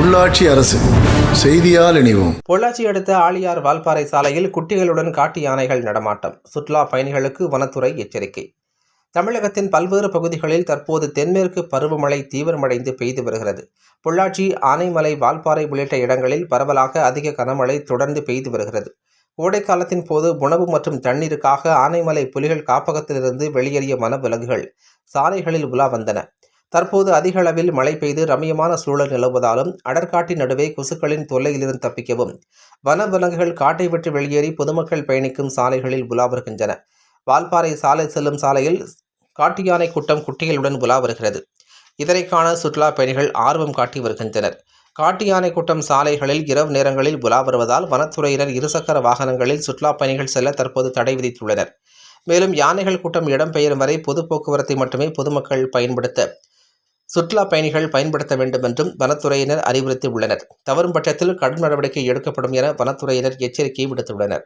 உள்ளாட்சி அரசு செய்தியால் இணைவோம். பொள்ளாச்சி அடுத்த ஆழியார் வால்பாறை சாலையில் குட்டிகளுடன் காட்டு யானைகள் நடமாட்டம். சுற்றுலா பயணிகளுக்கு வனத்துறை எச்சரிக்கை. தமிழகத்தின் பல்வேறு பகுதிகளில் தற்போது தென்மேற்கு பருவமழை தீவிரமடைந்து பெய்து வருகிறது. பொள்ளாச்சி, ஆனைமலை, வால்பாறை உள்ளிட்ட இடங்களில் பரவலாக அதிக கனமழை தொடர்ந்து பெய்து வருகிறது. கோடைக்காலத்தின் போது உணவு மற்றும் தண்ணீருக்காக ஆனைமலை புலிகள் காப்பகத்திலிருந்து வெளியேறிய வனவிலங்குகள் சாலைகளில் உலா வந்தன. தற்போது அதிக அளவில் மழை பெய்து ரம்மியமான சூழல் நிலவுவதாலும் அடற்காட்டின் நடுவே கொசுக்களின் தொல்லையிலிருந்து தப்பிக்கவும் வனவிலங்குகள் காட்டை விட்டு வெளியேறி பொதுமக்கள் பயணிக்கும் சாலைகளில் உலா வருகின்றன. வால்பாறை சாலை செல்லும் சாலையில் காட்டு யானை கூட்டம் குட்டிகளுடன் உலா வருகிறது. இதனை காண சுற்றுலா பயணிகள் ஆர்வம் காட்டி வருகின்றனர். காட்டு யானை கூட்டம் சாலைகளில் இரவு நேரங்களில் உலா வருவதால் வனத்துறையினர் இருசக்கர வாகனங்களில் சுற்றுலா பயணிகள் செல்ல தற்போது தடை விதித்துள்ளனர். மேலும் யானைகள் கூட்டம் இடம்பெயரும் வரை பொது போக்குவரத்தை மட்டுமே பொதுமக்கள் சுற்றுலா பயணிகள் பயன்படுத்த வேண்டும் என்றும் வனத்துறையினர் அறிவுறுத்தி உள்ளனர். தவறும் பட்சத்தில் கடும் நடவடிக்கை எடுக்கப்படும் என வனத்துறையினர் எச்சரிக்கை விடுத்துள்ளனர்.